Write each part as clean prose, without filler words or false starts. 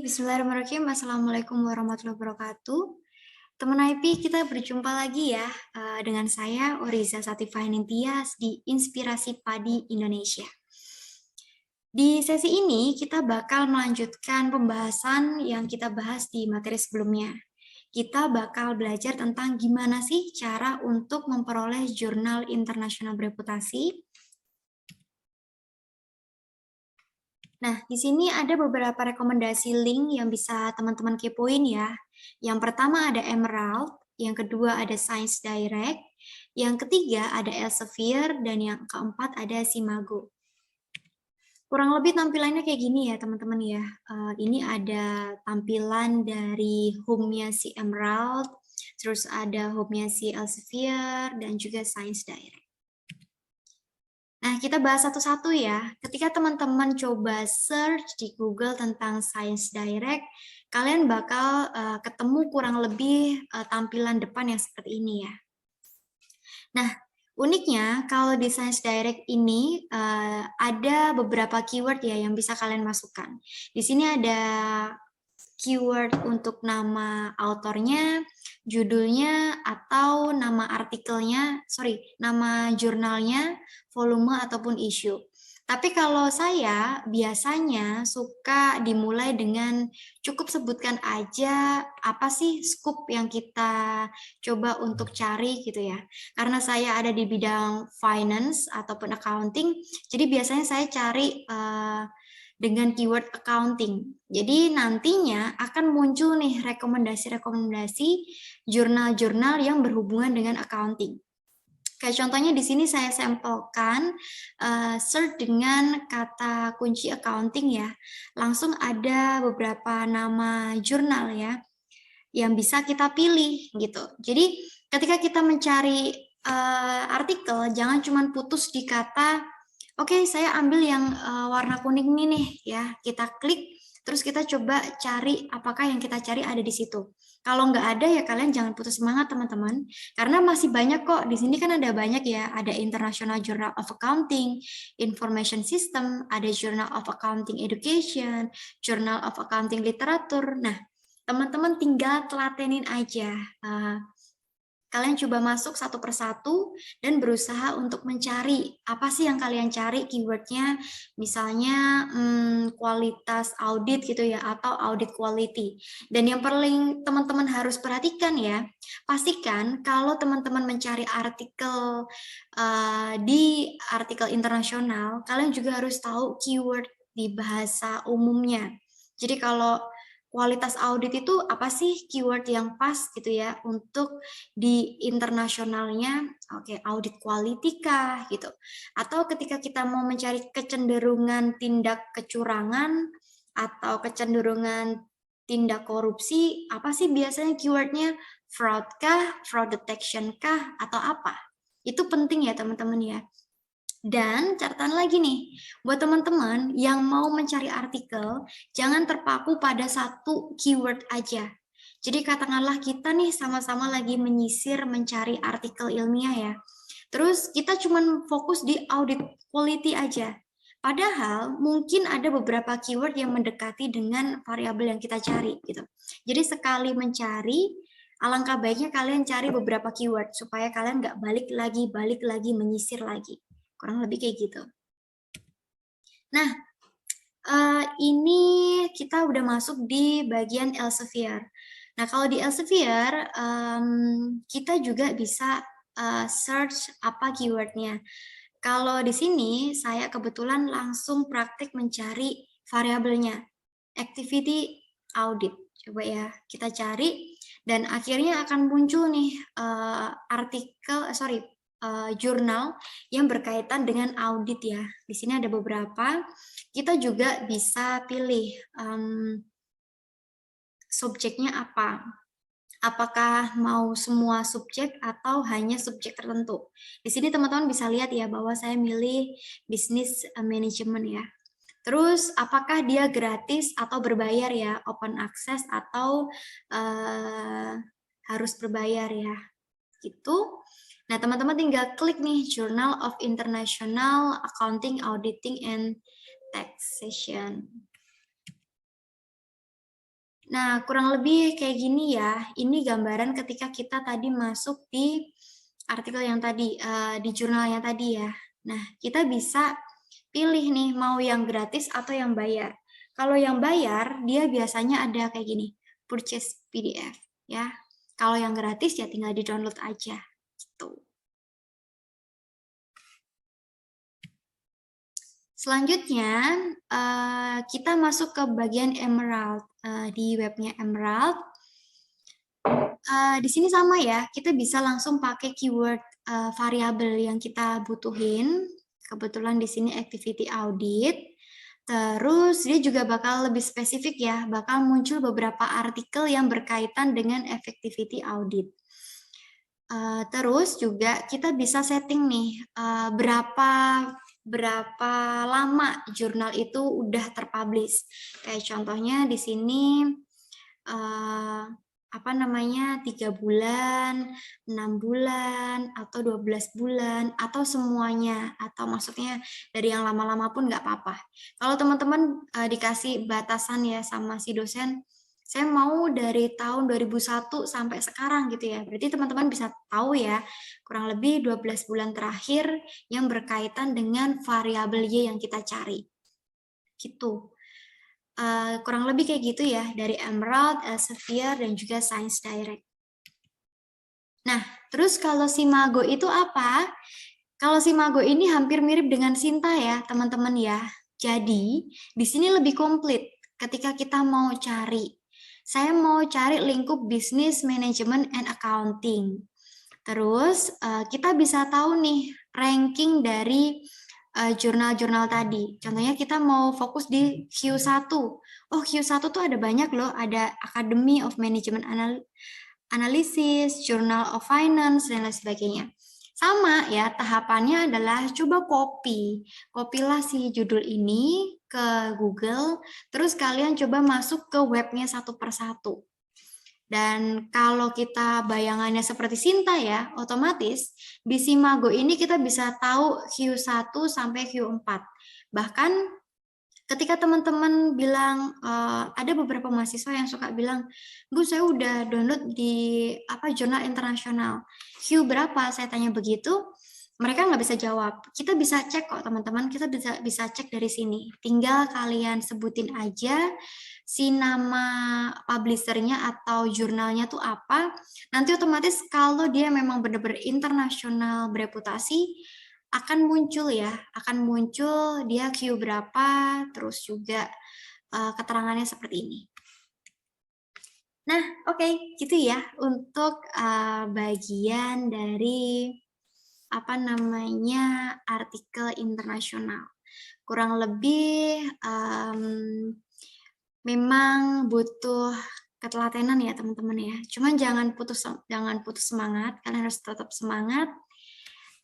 Bismillahirrahmanirrahim. Assalamualaikum warahmatullahi wabarakatuh. Teman IP, kita berjumpa lagi ya dengan saya Oriza Satifah Nintias di Inspirasi Padi Indonesia. Di sesi ini kita bakal melanjutkan pembahasan yang kita bahas di materi sebelumnya. Kita bakal belajar tentang gimana sih cara untuk memperoleh jurnal internasional bereputasi. Nah, di sini ada beberapa rekomendasi link yang bisa teman-teman kepoin ya. Yang pertama ada Emerald, yang kedua ada Science Direct, yang ketiga ada Elsevier, dan yang keempat ada Simago. Kurang lebih tampilannya kayak gini ya teman-teman ya. Ini ada tampilan dari home-nya si Emerald, terus ada home-nya si Elsevier, dan juga Science Direct. Nah, kita bahas satu-satu ya. Ketika teman-teman coba search di Google tentang Science Direct, kalian bakal ketemu kurang lebih tampilan depan yang seperti ini ya. Nah, uniknya kalau di Science Direct ini ada beberapa keyword ya yang bisa kalian masukkan. Di sini ada keyword untuk nama autornya, judulnya, atau nama artikelnya, nama jurnalnya, volume ataupun isu. Tapi kalau saya biasanya suka dimulai dengan cukup sebutkan aja apa sih scoop yang kita coba untuk cari gitu ya. Karena saya ada di bidang finance ataupun accounting, jadi biasanya saya cari dengan keyword accounting. Jadi nantinya akan muncul nih rekomendasi-rekomendasi jurnal-jurnal yang berhubungan dengan accounting. Kayak contohnya di sini saya sampelkan search dengan kata kunci accounting ya. Langsung ada beberapa nama jurnal ya yang bisa kita pilih gitu. Jadi ketika kita mencari artikel jangan cuma putus di kata oke, saya ambil yang warna kuning ini nih ya. Kita klik terus kita coba cari apakah yang kita cari ada di situ. Kalau nggak ada ya kalian jangan putus semangat teman-teman, karena masih banyak kok. Di sini kan ada banyak ya, ada International Journal of Accounting, Information System, ada Journal of Accounting Education, Journal of Accounting Literature. Nah, teman-teman tinggal telatenin aja. Kalian coba masuk satu persatu dan berusaha untuk mencari apa sih yang kalian cari keywordnya, misalnya kualitas audit gitu ya, atau audit quality. Dan yang paling teman-teman harus perhatikan ya, pastikan kalau teman-teman mencari artikel di artikel internasional, kalian juga harus tahu keyword di bahasa umumnya. Jadi kalau kualitas audit itu apa sih keyword yang pas gitu ya untuk di internasionalnya? Oke, audit quality kah gitu. Atau ketika kita mau mencari kecenderungan tindak kecurangan atau kecenderungan tindak korupsi, apa sih biasanya keywordnya? Fraud kah, fraud detection kah, atau apa? Itu penting ya teman-teman ya. Dan catatan lagi nih, buat teman-teman yang mau mencari artikel, jangan terpaku pada satu keyword aja. Jadi katakanlah kita nih sama-sama lagi menyisir mencari artikel ilmiah ya. Terus kita cuma fokus di audit quality aja. Padahal mungkin ada beberapa keyword yang mendekati dengan variabel yang kita cari gitu. Jadi sekali mencari, alangkah baiknya kalian cari beberapa keyword supaya kalian nggak balik lagi menyisir lagi. Kurang lebih kayak gitu. Nah, ini kita udah masuk di bagian Elsevier. Nah, kalau di Elsevier, kita juga bisa search apa keywordnya. Kalau di sini, saya kebetulan langsung praktik mencari variabelnya. Activity audit. Coba ya, kita cari. Dan akhirnya akan muncul nih jurnal yang berkaitan dengan audit ya. Di sini ada beberapa. Kita juga bisa pilih subjeknya apa. Apakah mau semua subjek atau hanya subjek tertentu. Di sini teman-teman bisa lihat ya bahwa saya milih business management ya. Terus apakah dia gratis atau berbayar ya, open access atau harus berbayar ya, gitu. Nah, teman-teman tinggal klik nih Journal of International Accounting, Auditing, and Taxation. Nah, kurang lebih kayak gini ya. Ini gambaran ketika kita tadi masuk di artikel yang tadi, di jurnal yang tadi ya. Nah, kita bisa pilih nih mau yang gratis atau yang bayar. Kalau yang bayar, dia biasanya ada kayak gini, purchase PDF ya. Kalau yang gratis ya tinggal di-download aja gitu. Selanjutnya, kita masuk ke bagian Emerald. Di webnya Emerald, di sini sama ya, kita bisa langsung pakai keyword variabel yang kita butuhin. Kebetulan di sini activity audit. Terus dia juga bakal lebih spesifik ya, bakal muncul beberapa artikel yang berkaitan dengan effectivity audit. Terus juga kita bisa setting nih berapa lama jurnal itu udah terpublish. Kayak contohnya di sini apa namanya 3 bulan, 6 bulan, atau 12 bulan, atau semuanya, atau maksudnya dari yang lama-lama pun nggak apa-apa. Kalau teman-teman dikasih batasan ya sama si dosen, saya mau dari tahun 2001 sampai sekarang gitu ya. Berarti teman-teman bisa tahu ya, kurang lebih 12 bulan terakhir yang berkaitan dengan variabel Y yang kita cari. Gitu. Kurang lebih kayak gitu ya, dari Emerald, Elsevier, dan juga Science Direct. Nah, terus kalau Simago itu apa? Kalau Simago ini hampir mirip dengan Sinta ya, teman-teman ya. Jadi, di sini lebih komplit ketika kita mau cari. Saya mau cari lingkup Business Management and Accounting. Terus, kita bisa tahu nih ranking dari jurnal-jurnal tadi. Contohnya kita mau fokus di Q1. Oh, Q1 tuh ada banyak loh. Ada Academy of Management Analysis, Journal of Finance, dan lain sebagainya. Sama ya, tahapannya adalah coba Kopilah si judul ini ke Google, terus kalian coba masuk ke webnya satu persatu. Dan kalau kita bayangannya seperti Sinta ya, otomatis di Simago ini kita bisa tahu Q1 sampai Q4. Bahkan ketika teman-teman bilang, ada beberapa mahasiswa yang suka bilang, Bu, saya udah download di jurnal internasional. Q berapa? Saya tanya begitu, mereka nggak bisa jawab. Kita bisa cek kok teman-teman, kita bisa cek dari sini. Tinggal kalian sebutin aja si nama publishernya atau jurnalnya tuh apa. Nanti otomatis kalau dia memang benar-benar internasional bereputasi, akan muncul ya, akan muncul dia Q berapa, terus juga keterangannya seperti ini. Nah, oke, gitu ya untuk bagian dari artikel internasional. Kurang lebih memang butuh ketelatenan ya teman-teman ya. Cuman jangan putus semangat, kalian harus tetap semangat.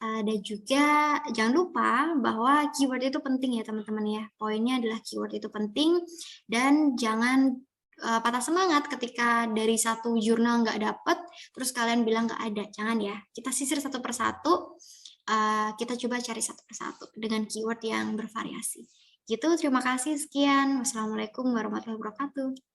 Dan juga jangan lupa bahwa keyword itu penting ya teman-teman ya. Poinnya adalah keyword itu penting dan jangan patah semangat ketika dari satu jurnal nggak dapet, terus kalian bilang nggak ada. Jangan ya, kita sisir satu persatu, kita coba cari satu persatu dengan keyword yang bervariasi. Gitu, terima kasih, sekian. Wassalamualaikum warahmatullahi wabarakatuh.